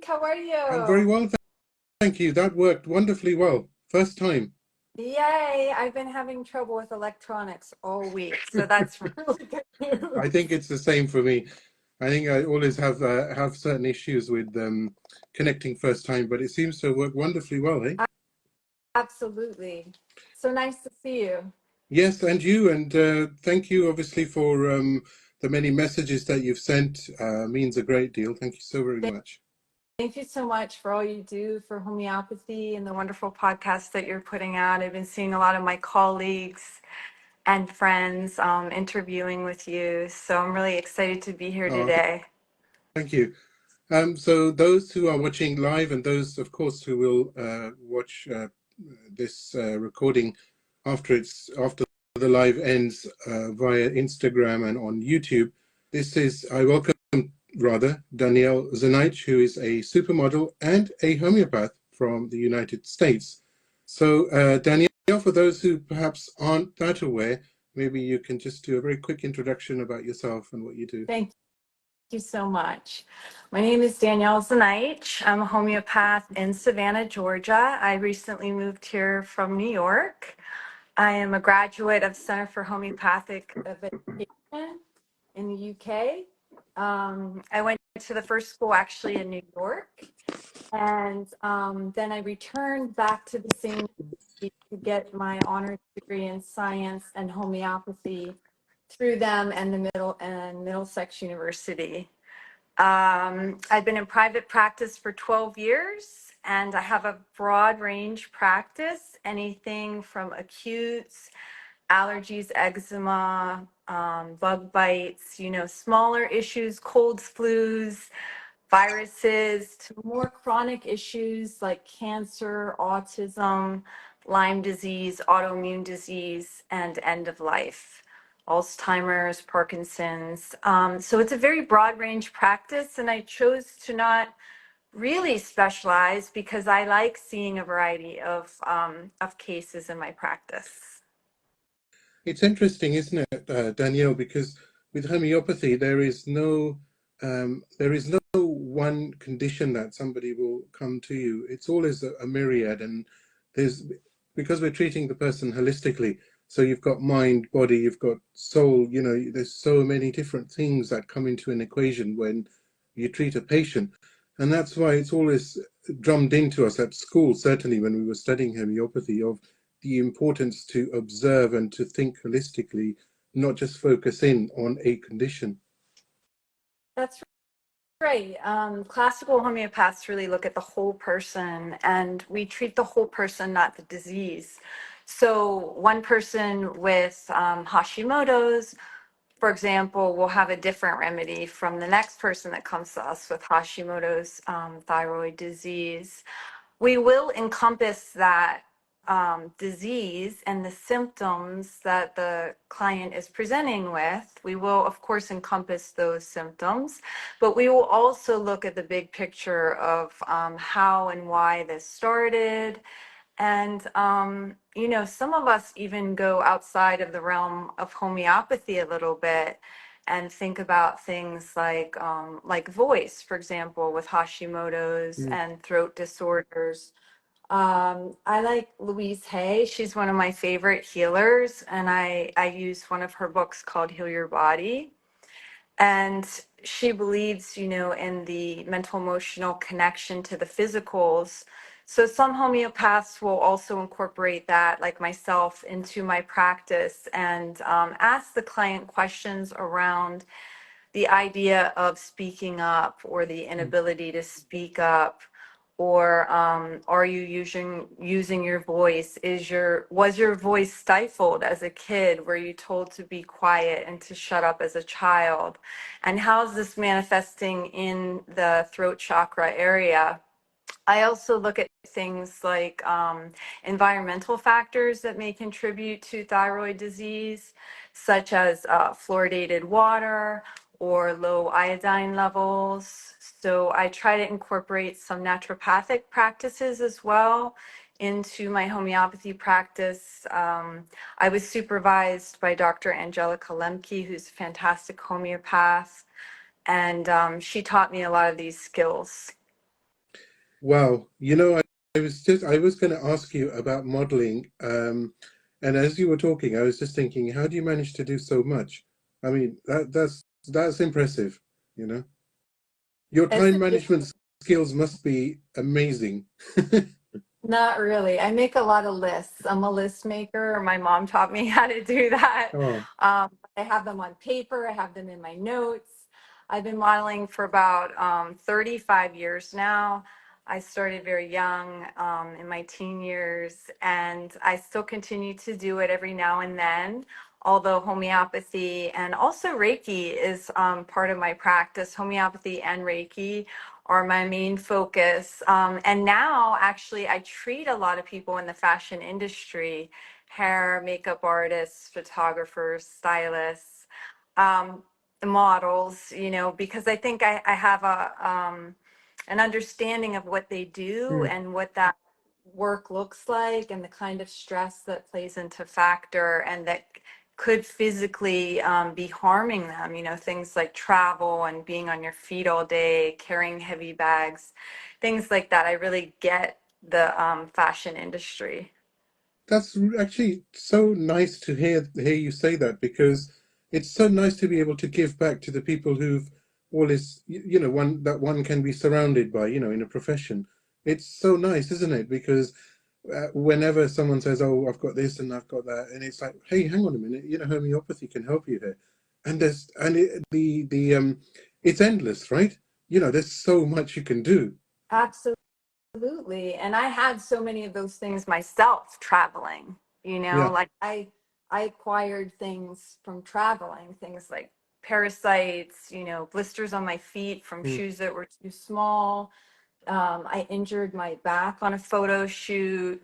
How are I'm very you? well, thank you. That worked wonderfully well. First time. Yay, I've been having trouble with electronics all week, so that's really good I think news. it's the same for me. I think I always have certain issues with connecting first time, but it seems to work wonderfully well, eh? Absolutely. So nice to see you. Yes, and you, and thank you obviously for the many messages that you've sent. Means a great deal. Thank you so very much. Thank you so much for all you do for homeopathy and the wonderful podcast that you're putting out. I've been seeing a lot of my colleagues and friends interviewing with you, so I'm really excited to be here Oh, today. thank you. So those who are watching live and those, of course, who will watch this recording after the live ends via Instagram and on YouTube, I welcome rather Danielle Zinaich, who is a supermodel and a homeopath from the United States. So Danielle, for those who perhaps aren't that aware, maybe you can just do a very quick introduction about yourself and what you do. Thank you so much. My name is Danielle Zinaich. I'm a homeopath in Savannah, Georgia. I recently moved here from New York. I am a graduate of Center for Homeopathic Education in the UK. I went to the first school actually in New York, and then I returned back to the same to get my honors degree in science and homeopathy through them and the Middlesex University. I've been in private practice for 12 years, and I have a broad range practice, anything from acutes, allergies, eczema, bug bites, smaller issues, colds, flus, viruses, to more chronic issues like cancer, autism, Lyme disease, autoimmune disease, and end of life. Alzheimer's, Parkinson's. So it's a very broad range practice, and I chose to not really specialize because I like seeing a variety of cases in my practice. It's interesting, isn't it, Danielle? Because with homeopathy, there is no one condition that somebody will come to you. It's always a myriad, and there's because we're treating the person holistically. So you've got mind, body, you've got soul. You know, there's so many different things that come into an equation when you treat a patient, and that's why it's always drummed into us at school. Certainly, when we were studying homeopathy, of the importance to observe and to think holistically, not just focus in on a condition. That's right. Classical homeopaths really look at the whole person, and we treat the whole person, not the disease. So one person with Hashimoto's, for example, will have a different remedy from the next person that comes to us with Hashimoto's thyroid disease. We will encompass that disease and the symptoms that the client is presenting with. We will, of course, encompass those symptoms, but we will also look at the big picture of how and why this started. And, some of us even go outside of the realm of homeopathy a little bit and think about things like voice, for example, with Hashimoto's Mm. and throat disorders. I like Louise Hay. She's one of my favorite healers, and I use one of her books called Heal Your Body. And she believes, in the mental emotional connection to the physicals. So some homeopaths will also incorporate that, like myself, into my practice and ask the client questions around the idea of speaking up or the inability to speak up, or are you using your voice? Was your voice stifled as a kid? Were you told to be quiet and to shut up as a child? And how is this manifesting in the throat chakra area? I also look at things like environmental factors that may contribute to thyroid disease, such as fluoridated water or low iodine levels. So I try to incorporate some naturopathic practices as well into my homeopathy practice. I was supervised by Dr. Angelica Lemke, who's a fantastic homeopath, and she taught me a lot of these skills. Wow. I was going to ask you about modeling. And as you were talking, I was just thinking, how do you manage to do so much? I mean, that's impressive, you know. Your It's time management skills must be amazing. Not really. I make a lot of lists. I'm a list maker. My mom taught me how to do that. Oh, I have them on paper. I have them in my notes. I've been modeling for about 35 years now. I started very young in my teen years, and I still continue to do it every now and then. Although homeopathy and also Reiki is part of my practice, homeopathy and Reiki are my main focus. And now, actually, I treat a lot of people in the fashion industry, hair, makeup artists, photographers, stylists, um, models, because I think I have an understanding of what they do hmm. and what that work looks like and the kind of stress that plays into factor and that could physically be harming them, things like travel and being on your feet all day, carrying heavy bags, things like that. I really get the fashion industry. That's actually so nice to hear you say that because it's so nice to be able to give back to the people who've always one can be surrounded by in a profession. It's so nice, isn't it? Because whenever someone says, "Oh, I've got this and I've got that," and it's like, "Hey, hang on a minute, homeopathy can help you here," and it's endless, right? There's so much you can do. Absolutely. And I had so many of those things myself traveling, Yeah. like I acquired things from traveling, things like parasites, blisters on my feet from Mm, shoes that were too small. I injured my back on a photo shoot,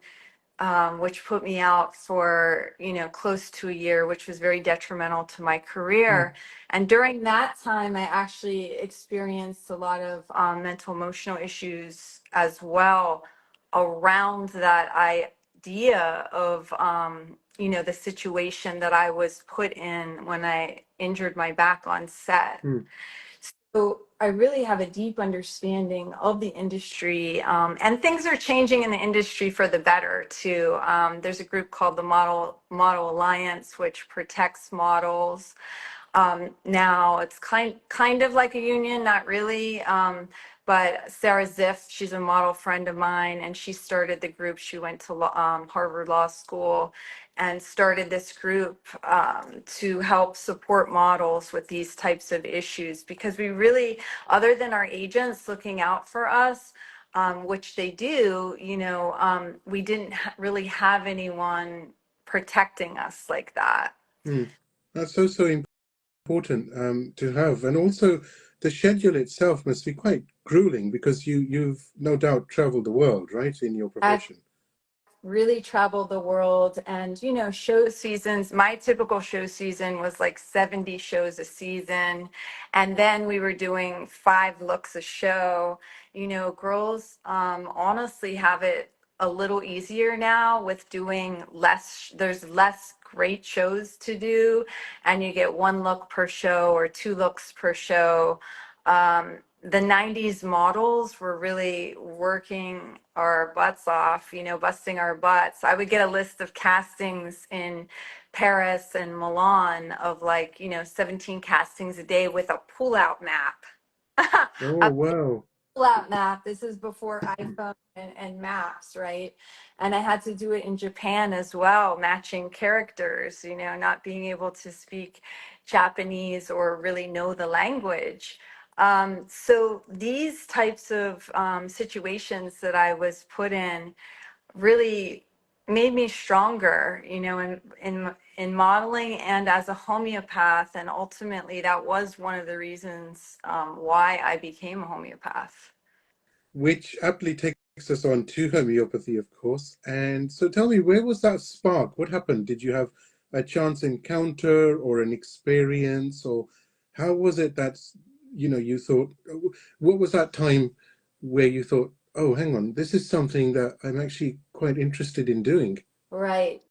which put me out for close to a year, which was very detrimental to my mm, career. And during that time, I actually experienced a lot of mental emotional issues as well around that idea of the situation that I was put in when I injured my back on set. mm, So I really have a deep understanding of the industry, and things are changing in the industry for the better too. There's a group called the Model Alliance, which protects models. Now it's kind of like a union, not really. But Sarah Ziff, she's a model friend of mine, and she started the group. She went to Harvard Law School and started this group to help support models with these types of issues because we really, other than our agents looking out for us, which they do, we didn't really have anyone protecting us like that. mm. That's so important to have, and also the schedule itself must be quite grueling because you've no doubt traveled the world, right, in your profession. Really traveled the world, and show seasons, my typical show season was like 70 shows a season, and then we were doing 5 looks a show. Girls honestly have it a little easier now with doing less. There's less great shows to do, and you get 1 look per show or 2 looks per show. The 90s models were really working our butts off, busting our butts. I would get a list of castings in Paris and Milan of 17 castings a day with a pull-out map. Oh, A wow. pull-out map. This is before iPhone and maps, right? And I had to do it in Japan as well, matching characters, not being able to speak Japanese or really know the language. So these types of situations that I was put in really made me stronger, in modeling and as a homeopath. And ultimately, that was one of the reasons why I became a homeopath. Which aptly takes us on to homeopathy, of course. And so tell me, where was that spark? What happened? Did you have a chance encounter or an experience, or how was it that, you thought, what was that time where you thought, oh, hang on, this is something that I'm actually quite interested in doing? Right.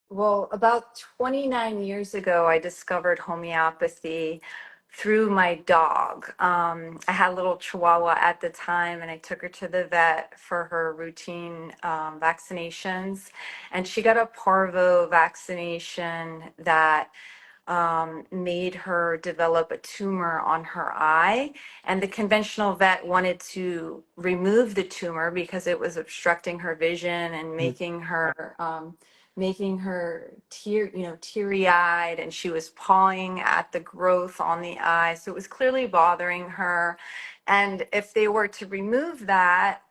Well, about 29 years ago, I discovered homeopathy through my dog. I had a little Chihuahua at the time, and I took her to the vet for her routine vaccinations. And she got a parvo vaccination that made her develop a tumor on her eye. And the conventional vet wanted to remove the tumor because it was obstructing her vision and Mm, making her teary eyed, and she was pawing at the growth on the eye. So it was clearly bothering her. And if they were to remove that,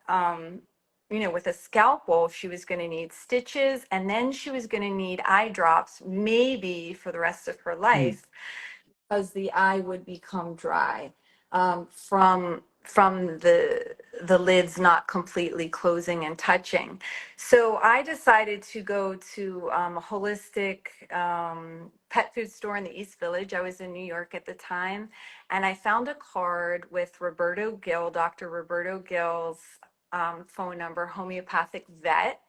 with a scalpel, she was going to need stitches, and then she was going to need eye drops, maybe for the rest of her mm, life, because the eye would become dry from the lids not completely closing and touching. So I decided to go to a holistic pet food store in the East Village. I was in New York at the time, and I found a card with Roberto Gill, Dr. Roberto Gill's phone number, homeopathic vet.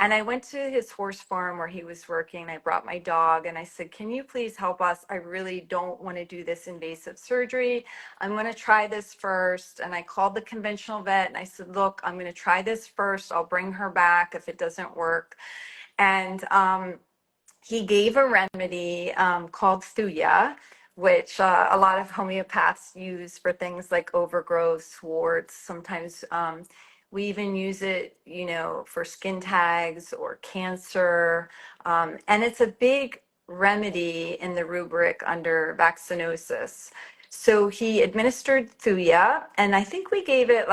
And I went to his horse farm where he was working. I brought my dog and I said, "Can you please help us? I really don't want to do this invasive surgery. I'm going to try this first." And I called the conventional vet and I said, "Look, I'm going to try this first. I'll bring her back if it doesn't work." And he gave a remedy called Thuya, which a lot of homeopaths use for things like overgrowth, warts. Sometimes we even use it, for skin tags or cancer. And it's a big remedy in the rubric under vaccinosis. So he administered Thuya, and I think we gave it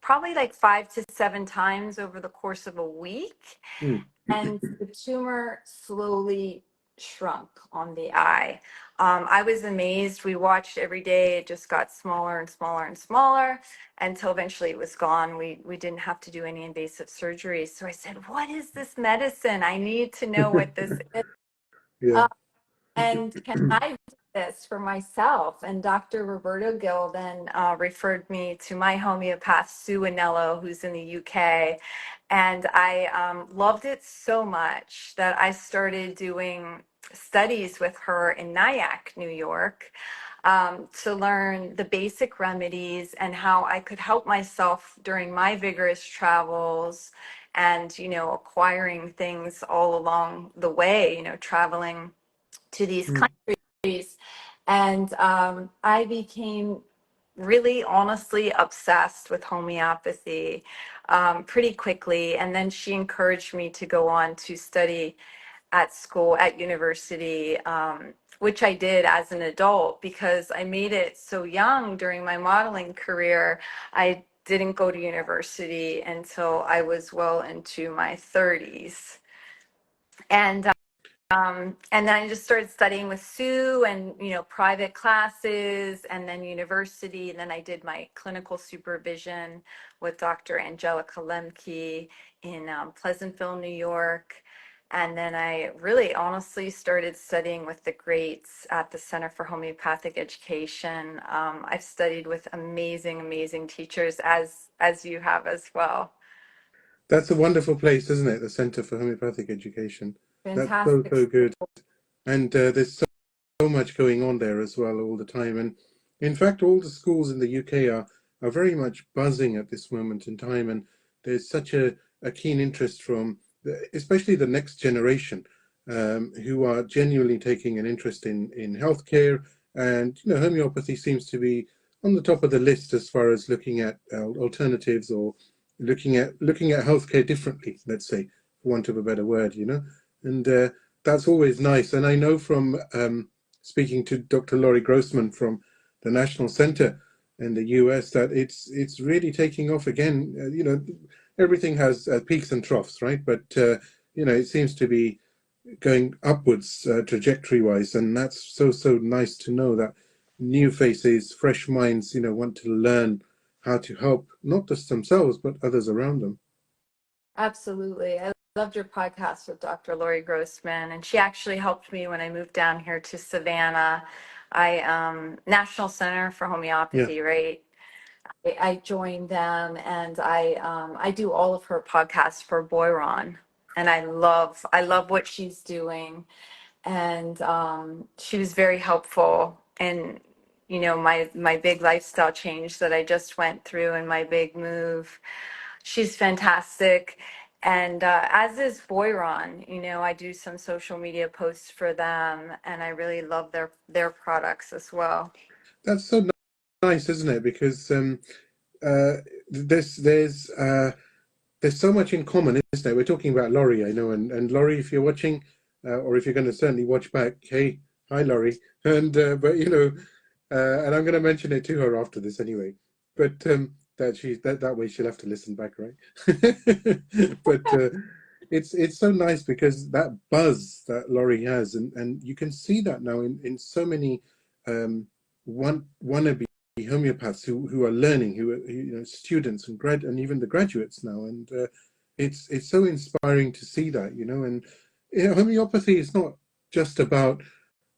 probably like 5 to 7 times over the course of a week, mm. and the tumor slowly shrunk on the eye. I was amazed. We watched every day. It just got smaller and smaller and smaller until eventually it was gone. We didn't have to do any invasive surgery. So I said, "What is this medicine? I need to know what this is. Yeah. Uh, and can I do this for myself?" And Dr. Roberto Gill then referred me to my homeopath, Sue Anello, who's in the UK. And I loved it so much that I started doing studies with her in Nyack, New York, to learn the basic remedies and how I could help myself during my vigorous travels and, acquiring things all along the way, traveling to these Mm. countries. And I became really honestly obsessed with homeopathy pretty quickly. And then she encouraged me to go on to study at school, at university, which I did as an adult because I made it so young during my modeling career. I didn't go to university until I was well into my 30s. And then I just started studying with Sue and, private classes and then university. And then I did my clinical supervision with Dr. Angelica Lemke in Pleasantville, New York. And then I really honestly started studying with the greats at the Center for Homeopathic Education. I've studied with amazing, amazing teachers as you have as well. That's a wonderful place, isn't it? The Center for Homeopathic Education. That's so, Fantastic. so good. And there's so much going on there as well all the time. And in fact, all the schools in the UK are very much buzzing at this moment in time. And there's such a keen interest from especially the next generation who are genuinely taking an interest in healthcare. And, homeopathy seems to be on the top of the list as far as looking at alternatives or looking at healthcare differently, let's say, for want of a better word. And that's always nice. And I know from speaking to Dr. Laurie Grossman from the National Center in the US that it's really taking off again. Everything has peaks and troughs, right? But it seems to be going upwards trajectory-wise, and that's so nice to know that new faces, fresh minds, want to learn how to help not just themselves but others around them. Absolutely. I loved your podcast with Dr. Lori Grossman, and she actually helped me when I moved down here to Savannah. National Center for Yeah, Homeopathy, right? I joined them, and I do all of her podcasts for Boiron, and I love what she's doing, and she was very helpful in you know, my big lifestyle change that I just went through and my big move. She's fantastic. And as is Boiron, you know, I do some social media posts for them, and I really love their products as well. That's so nice, isn't it? Because uh, there's there's uh, there's so much in common, isn't there? We're talking about Laurie, I know, and Laurie, if you're watching, or if you're going to certainly watch back, hey, hi, Laurie, and but you know, and I'm going to mention it to her after this anyway. But that way she'll have to listen back, right? But it's so nice because that buzz that Laurie has, and you can see that now in so many um, wannabe homeopaths who are learning, who are, you know, students and and even the graduates now, and it's so inspiring to see that, you know. And you know, homeopathy is not just about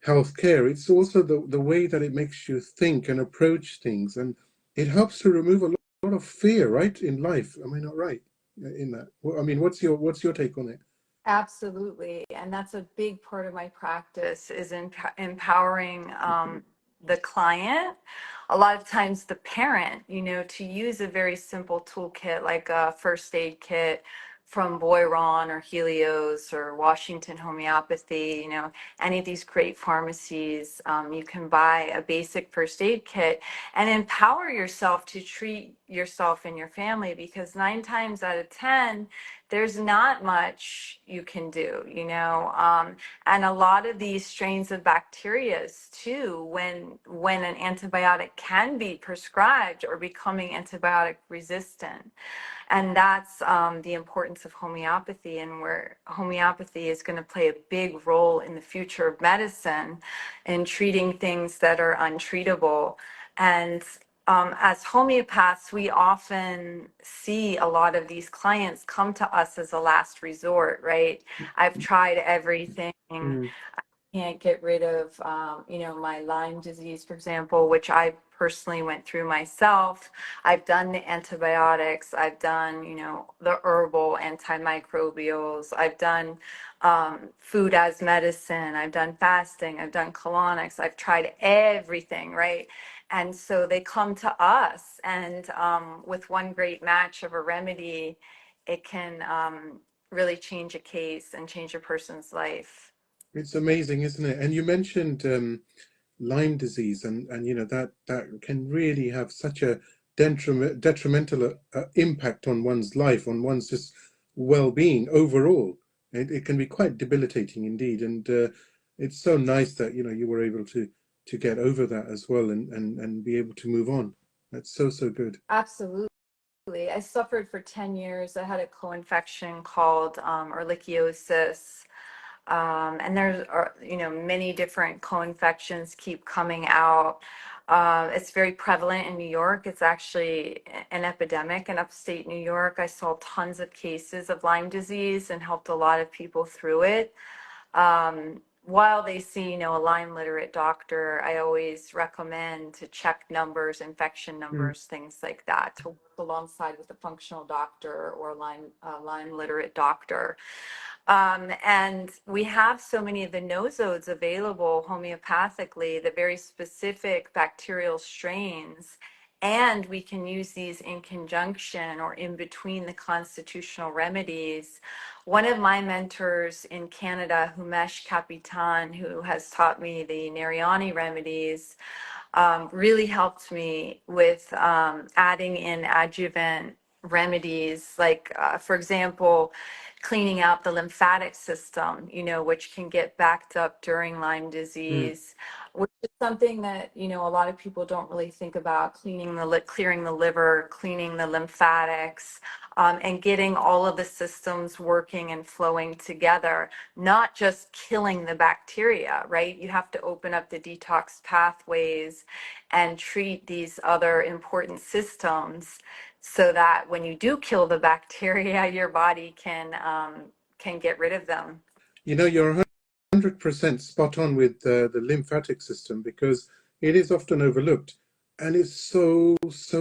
healthcare; it's also the way that it makes you think and approach things, and it helps to remove a lot of fear, right, in life. Am I not right in that? Well, I mean, what's your take on it? Absolutely. And that's a big part of my practice is empowering the client. A lot of times the parent, you know, to use a very simple toolkit like a first aid kit from Boiron or Helios or Washington Homeopathy, you know, any of these great pharmacies, you can buy a basic first aid kit and empower yourself to treat yourself and your family, because 9 times out of 10, there's not much you can do, you know. And a lot of these strains of bacterias too, when an antibiotic can be prescribed, or becoming antibiotic resistant. And that's the importance of homeopathy, and where homeopathy is going to play a big role in the future of medicine in treating things that are untreatable. And as homeopaths, we often see a lot of these clients come to us as a last resort, right? I've tried everything. Mm, Can't get rid of, you know, my Lyme disease, for example, which I personally went through myself. I've done the antibiotics. I've done, you know, the herbal antimicrobials. I've done food as medicine. I've done fasting. I've done colonics. I've tried everything, right? And so they come to us, and with one great match of a remedy, it can really change a case and change a person's life. it's amazing, isn't it? And you mentioned Lyme disease, and you know that can really have such a detrimental impact on one's life, on one's just well-being overall. It can be quite debilitating indeed, and it's so nice that, you know, you were able to get over that as well, and be able to move on. That's so good. Absolutely. I suffered for 10 years. I had a co-infection called ehrlichiosis. And there's, you know, many different co-infections keep coming out. It's very prevalent in New York. It's actually an epidemic in upstate New York. I saw tons of cases of Lyme disease and helped a lot of people through it. While they see, you know, a Lyme literate doctor, I always recommend to check numbers, infection Mm. numbers, things like that, to work alongside with a functional doctor or Lyme literate doctor. And we have so many of the nosodes available homeopathically, the very specific bacterial strains, and we can use these in conjunction or in between the constitutional remedies. One of my mentors in Canada, Humesh Kapitan, who has taught me the Nariani remedies, really helped me with adding in adjuvant remedies, like, for example, cleaning out the lymphatic system, you know, which can get backed up during Lyme Mm. disease, which is something that, you know, a lot of people don't really think about, clearing the liver, cleaning the lymphatics, and getting all of the systems working and flowing together, not just killing the bacteria, right? You have to open up the detox pathways and treat these other important systems, so that when you do kill the bacteria, your body can get rid of them. You know, you're 100% spot on with the lymphatic system, because it is often overlooked, and it's so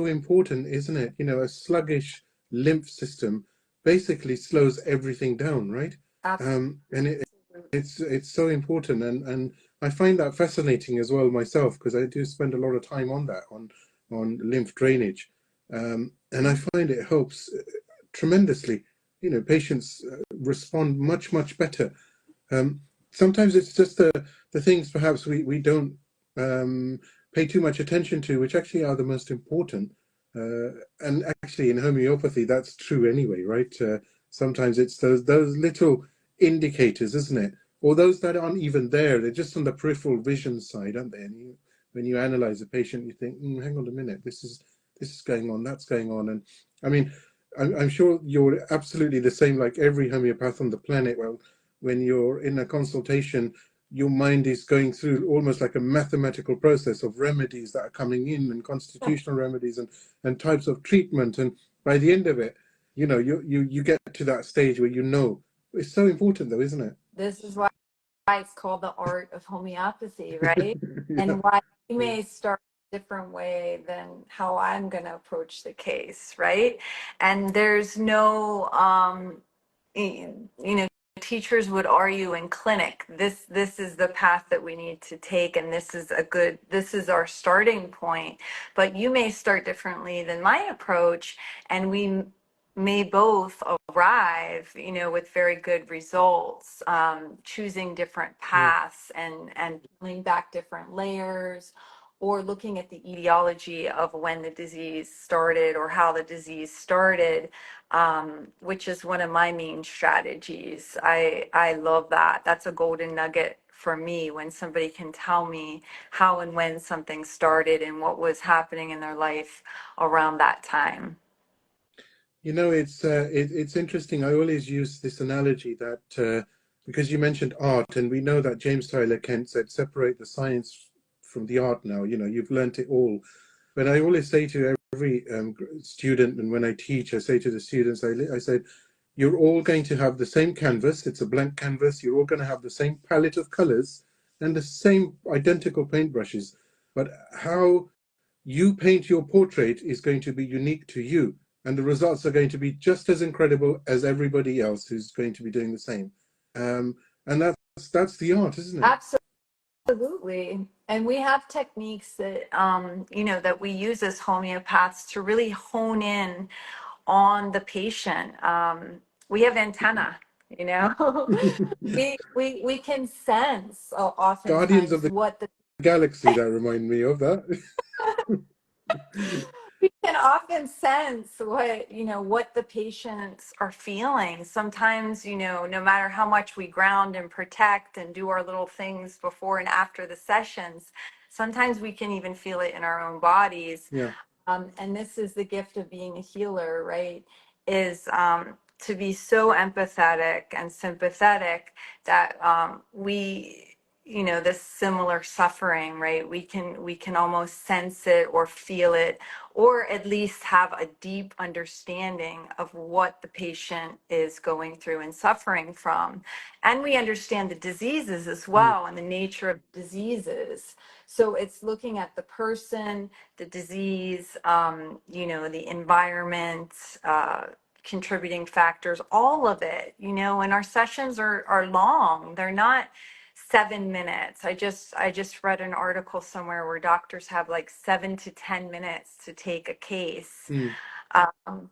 important, isn't it? You know, a sluggish lymph system basically slows everything down, right? Absolutely. And it's so important, and I find that fascinating as well myself, because I do spend a lot of time on that, on lymph drainage, and I find it helps tremendously. Patients respond much better. Um, Sometimes it's just the things perhaps we don't pay too much attention to, which actually are the most important. And actually, in homeopathy, that's true anyway, right? Sometimes it's those little indicators, isn't it? Or those that aren't even there; they're just on the peripheral vision side, aren't they? And when you analyze a patient, you think, "Hang on a minute, this is going on, that's going on." And I mean, I'm sure you're absolutely the same, like every homeopath on the planet. Well, when you're in a consultation, your mind is going through almost like a mathematical process of remedies that are coming in, and constitutional remedies, and types of treatment. And by the end of it, you get to that stage where it's so important, though, isn't it? This is why it's called the art of homeopathy, right? Yeah. And why you Yeah. may start a different way than how I'm going to approach the case, right? And there's no, you know, teachers would argue in clinic, this is the path that we need to take, and this is our starting point. But you may start differently than my approach, and we may both arrive, with very good results, choosing different Mm. paths and peeling back different layers, or looking at the etiology of when the disease started or how the disease started, which is one of my main strategies. I love that. That's a golden nugget for me, when somebody can tell me how and when something started and what was happening in their life around that time. It's interesting. I always use this analogy that because you mentioned art, and we know that James Tyler Kent said, "Separate the science from the art." Now, you've learnt it all. But I always say to every student, and when I teach, I say to the students, I said, "You're all going to have the same canvas. It's a blank canvas. You're all going to have the same palette of colors and the same identical paintbrushes. But how you paint your portrait is going to be unique to you, and the results are going to be just as incredible as everybody else who's going to be doing the same." And that's the art, isn't it? Absolutely. And we have techniques that, that we use as homeopaths to really hone in on the patient. We have antenna, you know, we can sense, Guardians of oftentimes the what the Galaxy, that remind me of that. we can often sense what the patients are feeling. Sometimes, no matter how much we ground and protect and do our little things before and after the sessions, sometimes we can even feel it in our own bodies. Yeah. And this is the gift of being a healer, right? Is to be so empathetic and sympathetic that this similar suffering, right? We can almost sense it or feel it, or at least have a deep understanding of what the patient is going through and suffering from. And we understand the diseases as Mm. well, and the nature of diseases. So it's looking at the person, the disease, the environment, contributing factors, all of it, and our sessions are long. They're not 7 minutes. I just read an article somewhere where doctors have like 7 to 10 minutes to take a case. Mm. Um,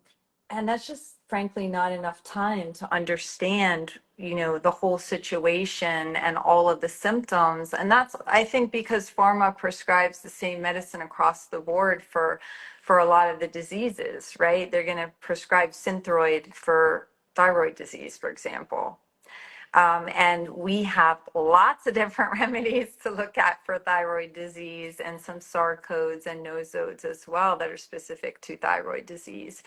and that's just frankly not enough time to understand, the whole situation and all of the symptoms. And that's, I think, because pharma prescribes the same medicine across the board for a lot of the diseases, right? They're going to prescribe Synthroid for thyroid disease, for example. And we have lots of different remedies to look at for thyroid disease, and some SAR codes and nosodes as well that are specific to thyroid disease.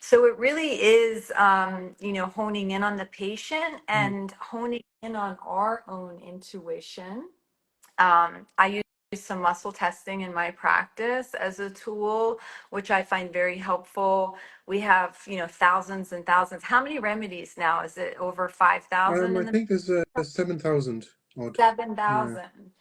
So it really is, honing in on the patient Mm. and honing in on our own intuition. I use some muscle testing in my practice as a tool, which I find very helpful. We have, thousands and thousands. How many remedies now? Is it over 5,000 I in the think there's 7,000 odd. Yeah. 7,000?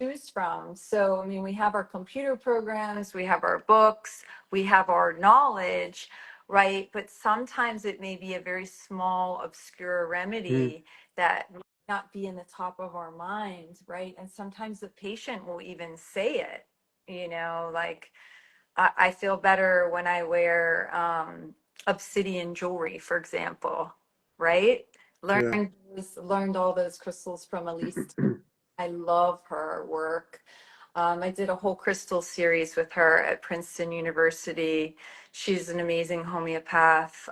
Choose from. So, I mean, we have our computer programs, we have our books, we have our knowledge, right? But sometimes it may be a very small, obscure Mm. remedy that might not be in the top of our mind, right? And sometimes the patient will even say it, like, I feel better when I wear obsidian jewelry, for example, right? Yeah. Learned all those crystals from Elise. I love her work. I did a whole crystal series with her at Princeton University. She's an amazing homeopath.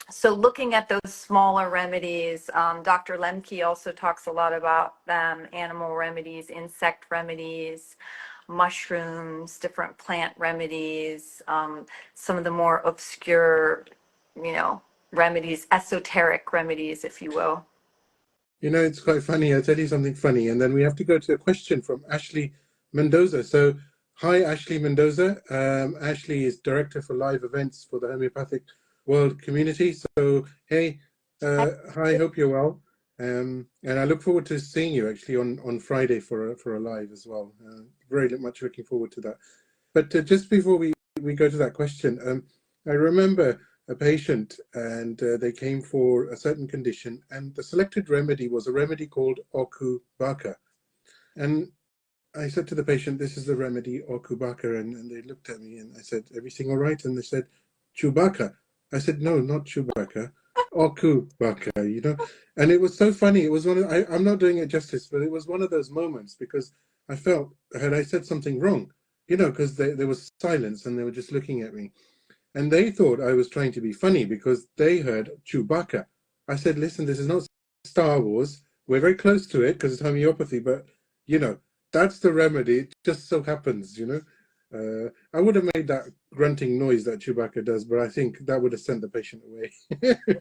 So looking at those smaller remedies, Dr. Lemke also talks a lot about them, animal remedies, insect remedies, mushrooms, different plant remedies, some of the more obscure, remedies, esoteric remedies, if you will. It's quite funny. I'll tell you something funny, and then we have to go to a question from Ashley Mendoza. So, hi, Ashley Mendoza. Ashley is director for live events for the homeopathic world community. So, hey, hi, hope you're well. And I look forward to seeing you actually on Friday for a live as well. Very much looking forward to that. But just before we go to that question, I remember a patient, and they came for a certain condition, and the selected remedy was a remedy called Okubaka. And I said to the patient, this is the remedy, Okubaka. And they looked at me and I said, everything all right? And they said, Chewbacca. I said, no, not Chewbacca, Okubaka. And it was so funny. It was I'm not doing it justice, but it was one of those moments because I felt, had I said something wrong? Because there was silence and they were just looking at me. And they thought I was trying to be funny because they heard Chewbacca. I said, listen, this is not Star Wars. We're very close to it because it's homeopathy, but, that's the remedy. It just so happens. I would have made that grunting noise that Chewbacca does, but I think that would have sent the patient away.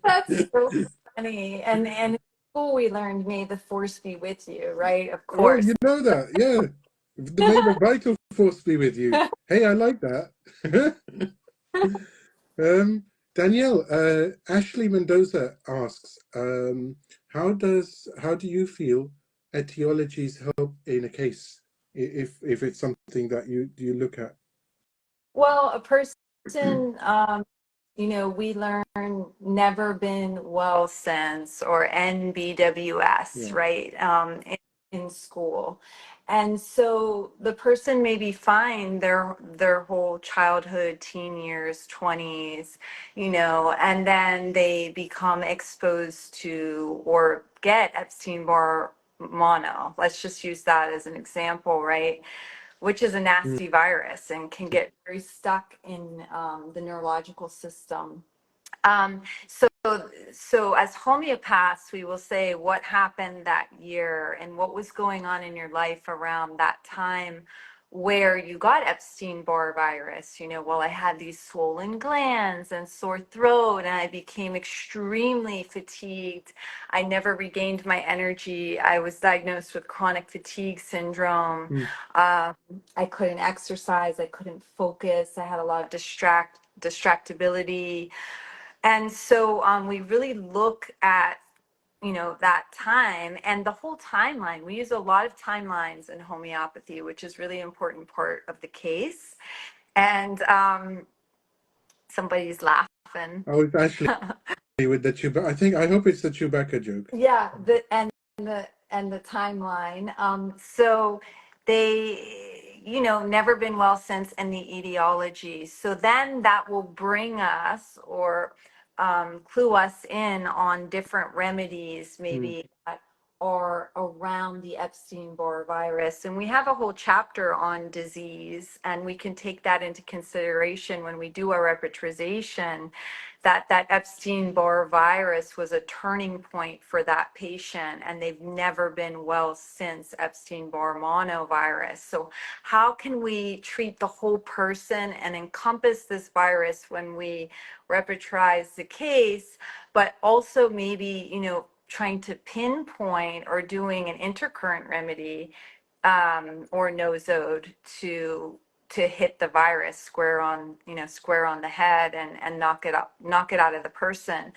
That's so funny. And in school we learned, may the force be with you, right? Of Oh, course. you know that, yeah. May the vital force be with you. Hey, I like that. Um, Danielle, Ashley Mendoza asks, how do you feel etiologies help in a case if it's something that you look at? Well, a person, we learn never been well since, or NBWS, Yeah. right? In school. And so the person may be fine their whole childhood, teen years, 20s, and then they become exposed to or get Epstein-Barr mono. Let's just use that as an example, right? Which is a Mm. nasty virus and can get very stuck in the neurological system. Um, so, so as homeopaths, we will say what happened that year and what was going on in your life around that time where you got Epstein-Barr virus. Well, I had these swollen glands and sore throat, and I became extremely fatigued. I never regained my energy. I was diagnosed with chronic fatigue syndrome. Mm. Um, I couldn't exercise. I couldn't focus. I had a lot of distractibility. And so we really look at, that time and the whole timeline. We use a lot of timelines in homeopathy, which is really important part of the case. And somebody's laughing. Oh, it's Ashley with the Chewbacca. I hope it's the Chewbacca joke. Yeah, the timeline. So they, never been well since, and the etiology. So then that will bring us or clue us in on different remedies, Mm. maybe that are around the Epstein-Barr virus. And we have a whole chapter on disease, and we can take that into consideration when we do our repertorization, that Epstein-Barr virus was a turning point for that patient, and they've never been well since Epstein-Barr monovirus. So how can we treat the whole person and encompass this virus when we repertorize the case, but also maybe, trying to pinpoint or doing an intercurrent remedy or nosode to to hit the virus square on, square on the head and knock it out of the person.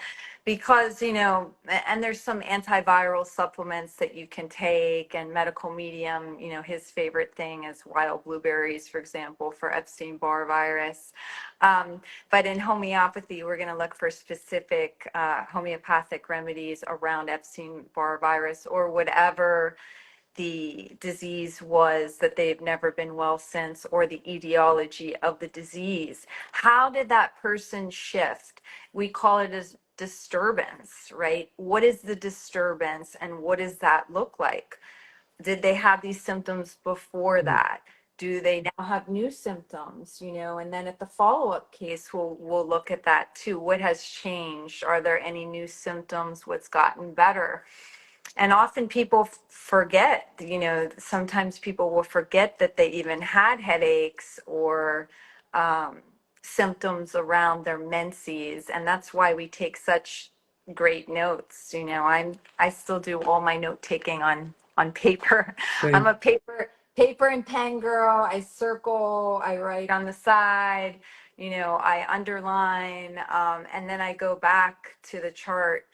Because, and there's some antiviral supplements that you can take, and medical medium, his favorite thing is wild blueberries, for example, for Epstein-Barr virus. But in homeopathy, we're going to look for specific homeopathic remedies around Epstein-Barr virus, or whatever the disease was that they've never been well since, or the etiology of the disease. How did that person shift? We call it as disturbance, right? What is the disturbance, and what does that look like? Did they have these symptoms before that? Do they now have new symptoms? And then at the follow-up case, we'll look at that too. What has changed? Are there any new symptoms? What's gotten better? And often people forget, sometimes people will forget that they even had headaches or symptoms around their menses. And that's why we take such great notes. I still do all my note taking on paper. I'm Same. a paper and pen girl. I circle, I write on the side, I underline, and then I go back to the chart,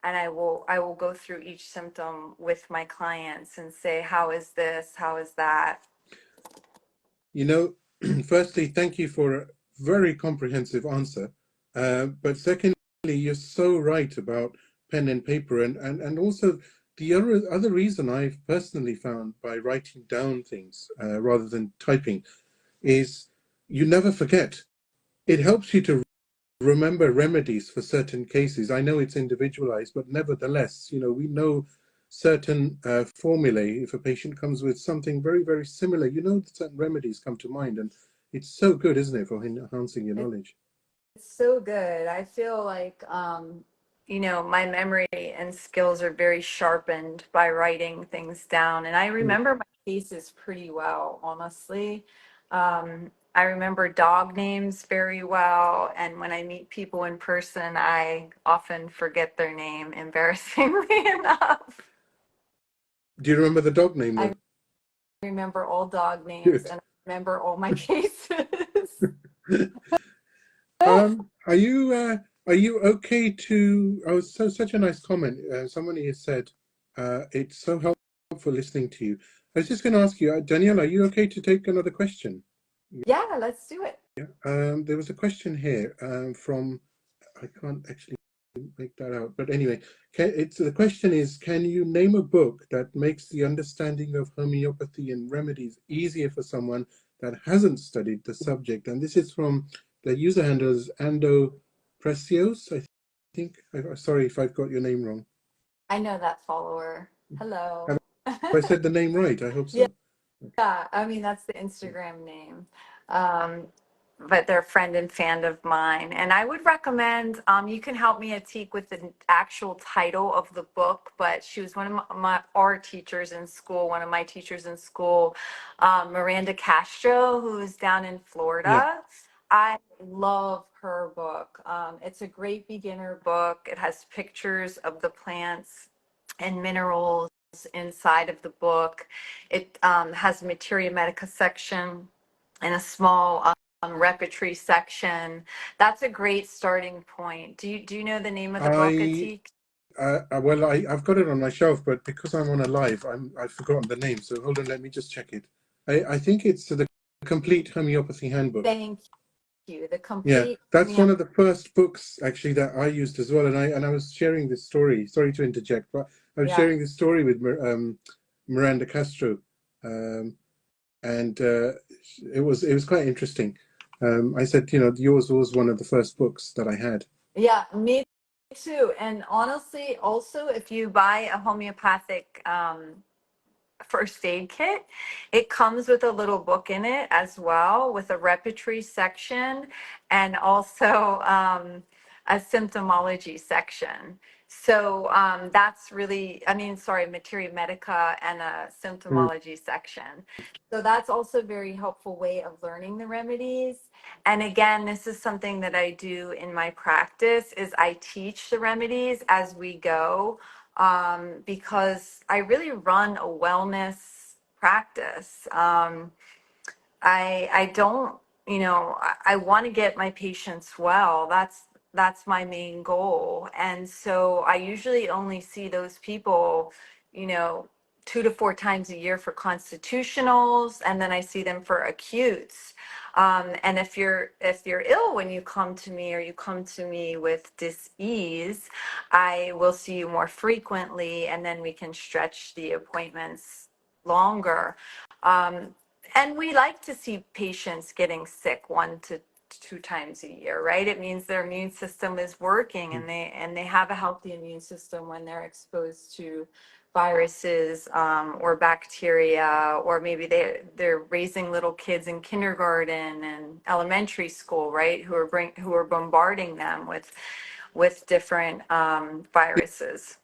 and I will go through each symptom with my clients and say, how is this? How is that? Firstly, thank you for a very comprehensive answer. But secondly, you're so right about pen and paper, and also the other reason I've personally found by writing down things rather than typing is you never forget. It helps you to remember remedies for certain cases. I know it's individualized, but nevertheless, we know certain formulae. If a patient comes with something very, very similar, certain remedies come to mind, and it's so good, isn't it, for enhancing your knowledge? It's so good. I feel like, my memory and skills are very sharpened by writing things down. And I remember my cases pretty well, honestly. I remember dog names very well. And when I meet people in person, I often forget their name, embarrassingly enough. Do you remember the dog name, I though? remember all dog names, Good. and I remember all my cases. Are you okay to? Oh, such a nice comment. Somebody has said, "It's so helpful listening to you." I was just going to ask you, Danielle, are you okay to take another question? Yeah, let's do it. There was a question here from, I can't actually make that out, but anyway, the question is, can you name a book that makes the understanding of homeopathy and remedies easier for someone that hasn't studied the subject? And this is from the user handle is Ando Precios, I think. Sorry if I've got your name wrong. I know that follower. Have Hello. I said the name right? I hope Yeah, so. I mean, that's the Instagram name. Um, but they're a friend and fan of mine. And I would recommend, you can help me, Atik, with the actual title of the book, but she was one of our teachers in school, one of my teachers in school, Miranda Castro, who's down in Yeah. Florida. I love her book. It's a great beginner book. It has pictures of the plants and minerals inside of the book. It has a materia medica section and a small repertory section. That's a great starting point. Do you know the name of the book, I Atik? well, I've got it on my shelf, but because I'm on a live, I've forgotten the name. So hold on, let me just check it. I think it's the Complete Homeopathy Handbook. Thank you. The Yeah, complete that's one homeopathy. of the first books actually that I used as well, and I was sharing this story. Sorry to interject, but I was Yeah. sharing this story with Miranda Castro, um, and it was quite interesting. I said, yours was one of the first books that I had. Yeah, me too. And honestly, also, if you buy a homeopathic first aid kit, it comes with a little book in it as well, with a repertory section, and also a symptomology section. So that's really, I mean, sorry, materia medica and a Mm. symptomology section. So that's also a very helpful way of learning the remedies. And again, this is something that I do in my practice, is I teach the remedies as we go, because I really run a wellness practice. I don't, I want to get my patients well. That's my main goal. And so I usually only see those people, you know, 2 to 4 times a year for constitutionals, and then I see them for acutes. And if you're ill when you come to me, or you come to me with dis-ease, I will see you more frequently, and then we can stretch the appointments longer. Um, and we like to see patients getting sick 1 to 2 times a year, right? It means their immune system is working, Mm. and they have a healthy immune system when they're exposed to viruses, or bacteria, or maybe they're raising little kids in kindergarten and elementary school, right? Who are bombarding them with different viruses.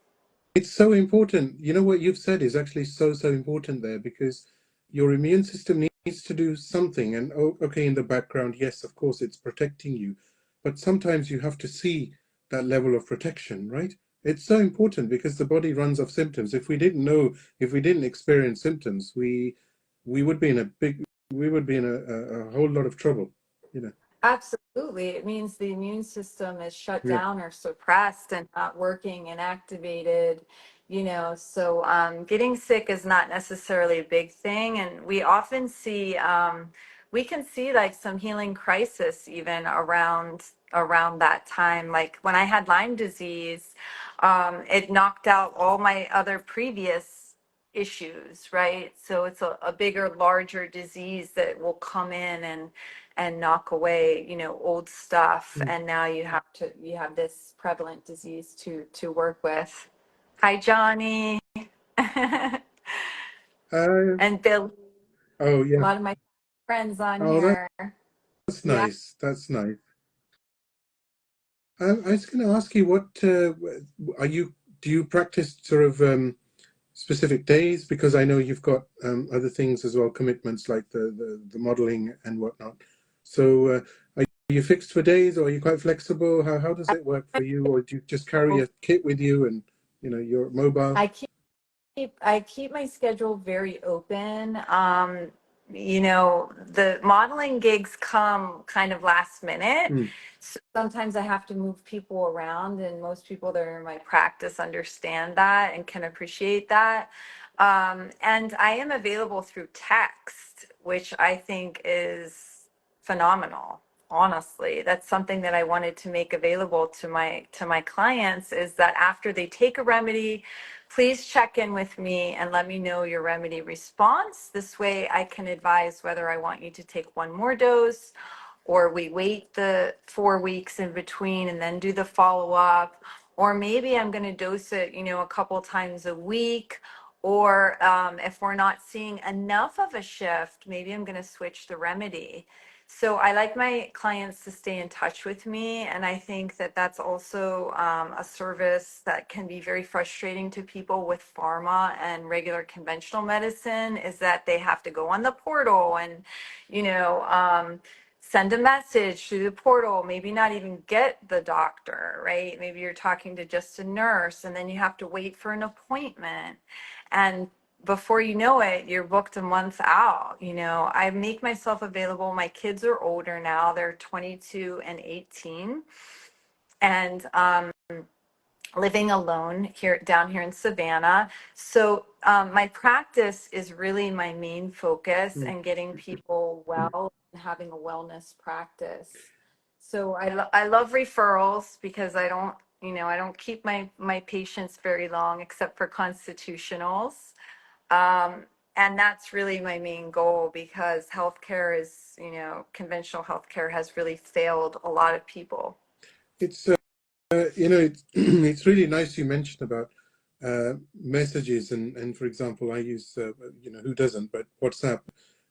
It's so important. You know what you've said is actually so, so important there, because your immune system needs to do something. And oh, okay, in the background, yes, of course, it's protecting you. But sometimes you have to see that level of protection, right? It's so important because the body runs off symptoms. If we didn't know, if we didn't experience symptoms, we would be in a big, we would be in a whole lot of trouble, you know. Absolutely. It means the immune system is shut Yeah. down or suppressed and not working and activated, so getting sick is not necessarily a big thing. And we often see, we can see like some healing crisis even around that time. Like when I had Lyme disease, it knocked out all my other previous issues, right? So it's a bigger, larger disease that will come in and knock away, old stuff. Mm. And now you have this prevalent disease to work with. Hi, Johnny. Uh, And Bill, oh, a yeah. lot of my friends on Oh, here. that's Yeah. nice. That's nice. I was going to ask you, what are you? Do you practice sort of specific days? Because I know you've got other things as well, commitments like the modeling and whatnot. So, are you fixed for days, or are you quite flexible? How does it work for you, or do you just carry a kit with you and you're mobile? I I keep my schedule very open. The modeling gigs come kind of last minute. Mm. So sometimes I have to move people around, and most people that are in my practice understand that and can appreciate that. And I am available through text, which I think is phenomenal. Honestly, that's something that I wanted to make available to my clients, is that after they take a remedy, please check in with me and let me know your remedy response. This way I can advise whether I want you to take one more dose, or we wait the 4 weeks in between and then do the follow-up, or maybe I'm going to dose it, a couple times a week. Or if we're not seeing enough of a shift, maybe I'm going to switch the remedy. So I like my clients to stay in touch with me, and I think that that's also a service that can be very frustrating to people with pharma and regular conventional medicine, is that they have to go on the portal and, send a message through the portal, maybe not even get the doctor, right? Maybe you're talking to just a nurse, and then you have to wait for an appointment. And before you know it, you're booked a month out. I make myself available. My kids are older now. They're 22 and 18. And living alone down here in Savannah. So my practice is really my main focus, Mm. and getting people well and having a wellness practice. So I love referrals, because I don't keep my patients very long except for constitutionals. And that's really my main goal, because healthcare is, conventional healthcare has really failed a lot of people. It's it's it's really nice you mentioned about messages, and for example, I use who doesn't, but WhatsApp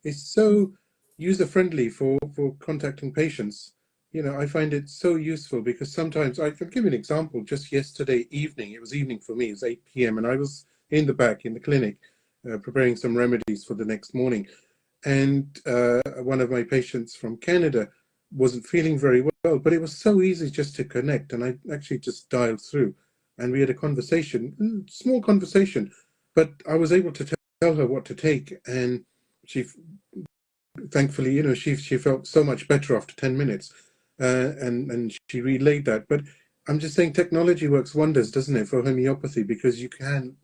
is so user friendly for contacting patients. I find it so useful because sometimes I can give you an example. Just yesterday evening, it was evening for me. It was 8 p.m. and I was in the back in the clinic preparing some remedies for the next morning, and one of my patients from Canada wasn't feeling very well, but it was so easy just to connect, and I actually just dialed through, and we had a conversation, small conversation, but I was able to tell her what to take, and she thankfully, she felt so much better after 10 minutes, and she relayed that. But I'm just saying, technology works wonders, doesn't it, for homeopathy? Because you can,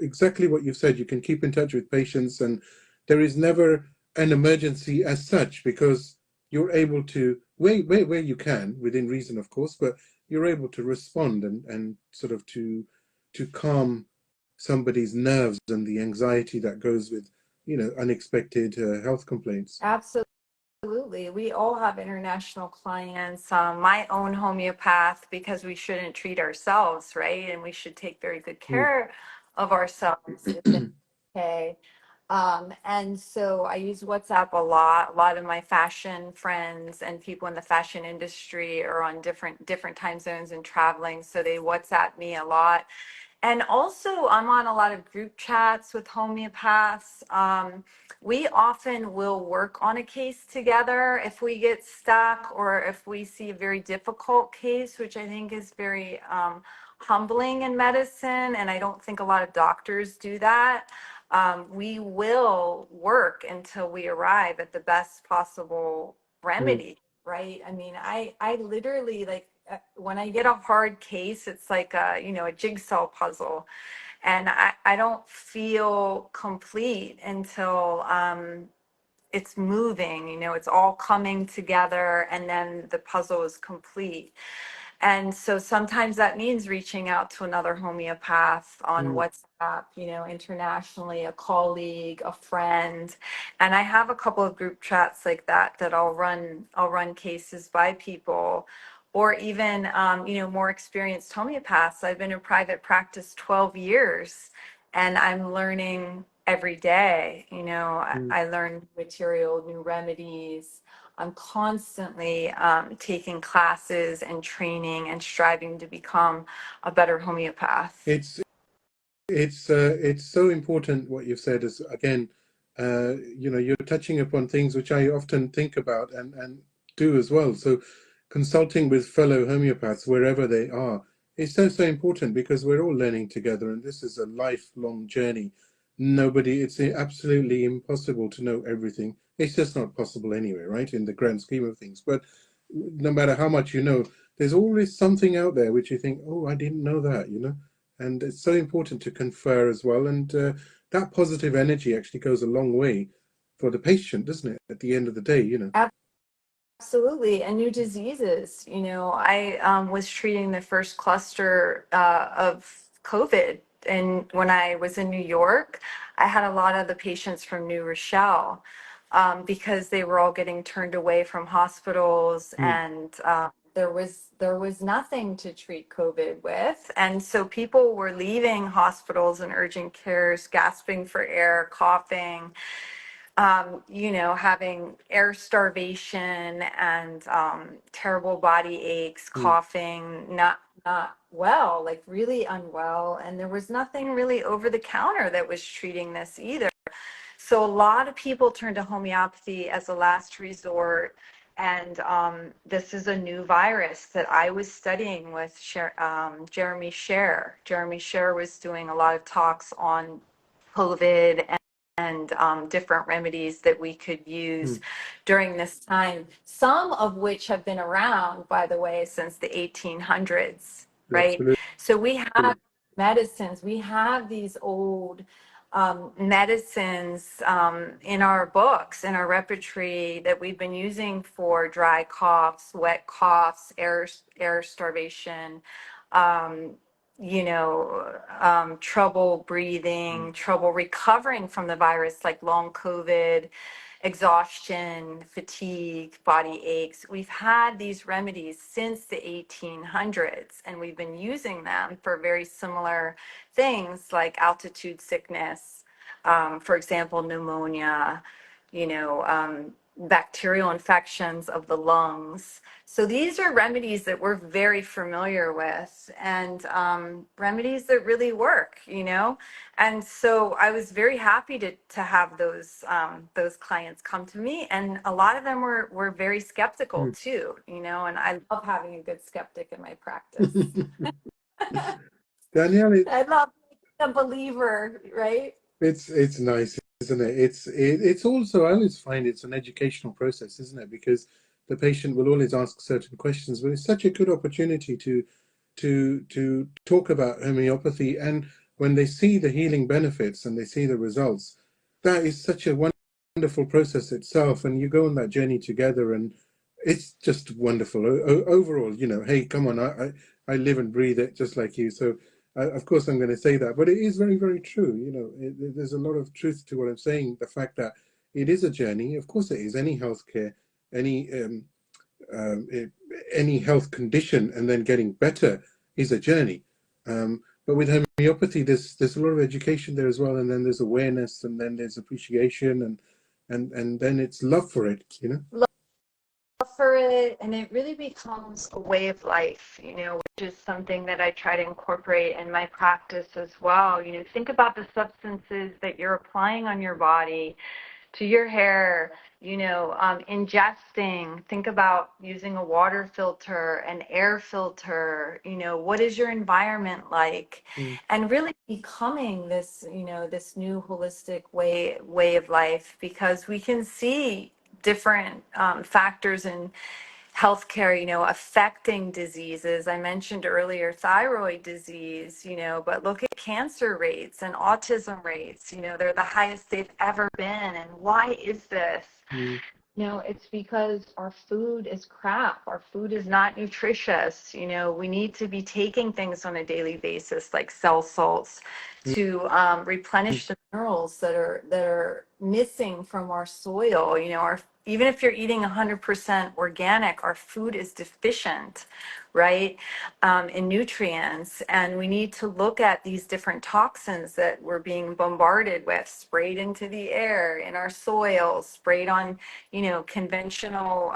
exactly what you've said, you can keep in touch with patients, and there is never an emergency as such, because you're able to, where you can, within reason, of course, but you're able to respond and sort of to calm somebody's nerves and the anxiety that goes with unexpected health complaints. Absolutely. We all have international clients. My own homeopath, because we shouldn't treat ourselves, right? And we should take very good Mm. care of ourselves, is in the UK. And so I use WhatsApp a lot. A lot of my fashion friends and people in the fashion industry are on different time zones and traveling, so they WhatsApp me a lot. And also, I'm on a lot of group chats with homeopaths. We often will work on a case together if we get stuck or if we see a very difficult case, which I think is very humbling in medicine. And I don't think a lot of doctors do that. We will work until we arrive at the best possible Mm. remedy, right? I mean, I literally like when I get a hard case, it's like a jigsaw puzzle, and I don't feel complete until it's moving, it's all coming together, and then the puzzle is complete. And so sometimes that means reaching out to another homeopath on Mm. WhatsApp, internationally, a colleague, a friend. And I have a couple of group chats like that I'll run cases by people, or even more experienced homeopaths. I've been in private practice 12 years, and I'm learning every day. Mm. I learn material, new remedies. I'm constantly taking classes and training and striving to become a better homeopath. It's it's so important what you've said. Is again, you're touching upon things which I often think about and do as well. So consulting with fellow homeopaths wherever they are is so important, because we're all learning together, and this is a lifelong journey. It's absolutely impossible to know everything. It's just not possible anyway, right, in the grand scheme of things. But no matter how much you know, there's always something out there which you think, oh, I didn't know that. And it's so important to confer as well. And that positive energy actually goes a long way for the patient, doesn't it? At the end of the day. Absolutely. And new diseases. I was treating the first cluster of COVID. And when I was in New York, I had a lot of the patients from New Rochelle, because they were all getting turned away from hospitals, Mm. and there was nothing to treat COVID with. And so people were leaving hospitals and urgent cares, gasping for air, coughing, having air starvation and terrible body aches, Mm. coughing, not well, like really unwell. And there was nothing really over the counter that was treating this either. So a lot of people turn to homeopathy as a last resort. And this is a new virus that I was studying with Jeremy Scher. Jeremy Scher was doing a lot of talks on COVID and different remedies that we could use Mm. during this time, some of which have been around, by the way, since the 1800s, right? Absolutely. So we have medicines, we have these old medicines in our books, in our repertory, that we've been using for dry coughs, wet coughs, air starvation, um, trouble breathing, trouble recovering from the virus, like long COVID, exhaustion, fatigue, body aches. We've had these remedies since the 1800s, and we've been using them for very similar things like altitude sickness, for example, pneumonia, bacterial infections of the lungs. So these are remedies that we're very familiar with, and remedies that really work. And so I was very happy to have those clients come to me, and a lot of them were very skeptical Mm. too. And I love having a good skeptic in my practice. Danielle, I love being a believer, right? it's nice, isn't it? It's also, I always find it's an educational process, isn't it? Because the patient will always ask certain questions, but it's such a good opportunity to talk about homeopathy, and when they see the healing benefits and they see the results, that is such a wonderful process itself, and you go on that journey together, and it's just wonderful. Overall, hey, come on, I live and breathe it just like you, so of course I'm going to say that, but it is very, very true. There's a lot of truth to what I'm saying. The fact that it is a journey, of course it is. Any healthcare, any um, it, any health condition, and then getting better is a journey. But with homeopathy, there's a lot of education there as well, and then there's awareness, and then there's appreciation, and then it's love for it. Love for it, and it really becomes a way of life, which is something that I try to incorporate in my practice as well. Think about the substances that you're applying on your body, to your hair, ingesting. Think about using a water filter, an air filter. What is your environment like? Mm, And really becoming this, this new holistic way of life, because we can see different factors in healthcare, affecting diseases. I mentioned earlier thyroid disease, but look at cancer rates and autism rates, they're the highest they've ever been. And why is this? mm, It's because our food is crap. Our food is not nutritious. We need to be taking things on a daily basis, like cell salts, mm, to replenish the minerals that are missing from our soil. Even if you're eating 100% organic, our food is deficient, right, in nutrients. And we need to look at these different toxins that we're being bombarded with, sprayed into the air, in our soil, sprayed on, conventional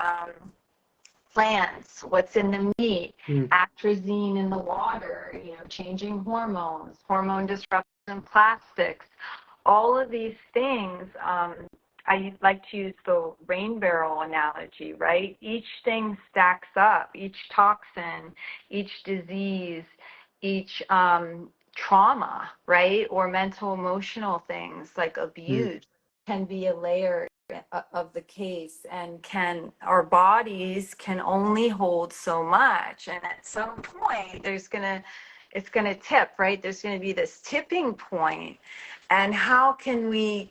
plants, what's in the meat, mm, atrazine in the water, changing hormones, hormone disruption, plastics, all of these things. I like to use the rain barrel analogy, right? Each thing stacks up, each toxin, each disease, each trauma, right? Or mental, emotional things like mm, abuse can be a layer of the case, and our bodies can only hold so much, and at some point it's gonna tip, right? There's gonna be this tipping point. And how can we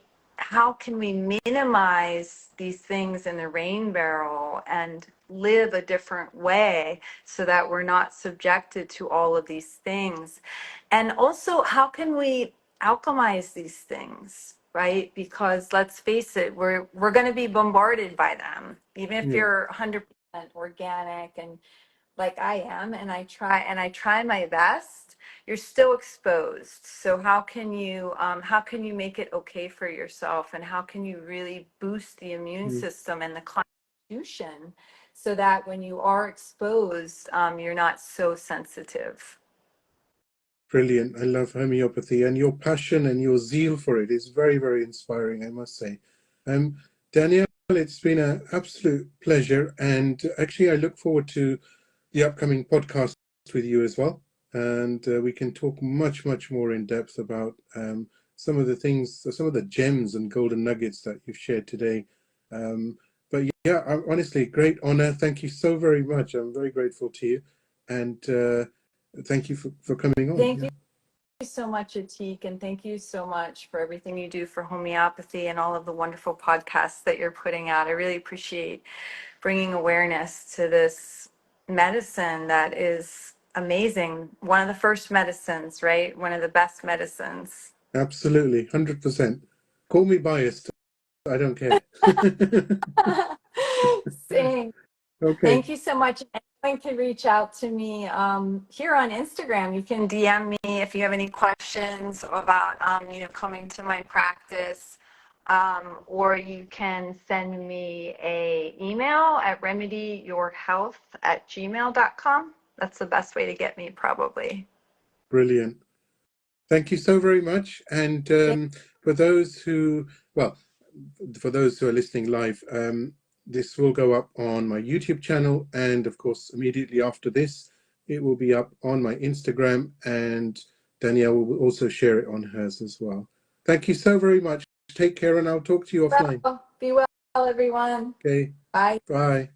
minimize these things in the rain barrel and live a different way so that we're not subjected to all of these things? And also, how can we alchemize these things, right? Because let's face it, we're going to be bombarded by them. Even if yeah. you're 100% organic, and like I am, and I try my best, you're still exposed. So how can you make it okay for yourself, and how can you really boost the immune Mm. system and the constitution, so that when you are exposed, you're not so sensitive. Brilliant. I love homeopathy, and your passion and your zeal for it is very, very inspiring, I must say. Danielle, it's been an absolute pleasure. And actually, I look forward to the upcoming podcast with you as well. And we can talk much, much more in depth about some of the things, some of the gems and golden nuggets that you've shared today. But yeah, honestly, great honor. Thank you so very much. I'm very grateful to you. And thank you for coming on. Thank Yeah. you so much, Atik, and thank you so much for everything you do for homeopathy and all of the wonderful podcasts that you're putting out. I really appreciate bringing awareness to this medicine that is amazing. One of the first medicines, right? One of the best medicines. Absolutely, 100%. Call me biased. I don't care. Same. Okay, Thank you so much. Anyone can reach out to me here on Instagram. You can DM me if you have any questions about, coming to my practice. Or you can send me a email at remedyyourhealth@gmail.com. That's the best way to get me, probably. brilliant. Thank you so very much. And for those who, well, for those who are listening live, this will go up on my YouTube channel. And of course, immediately after this, it will be up on my Instagram. And Danielle will also share it on hers as well. Thank you so very much. Take care, and I'll talk to you offline. Well, be well, everyone. Okay, Bye. bye.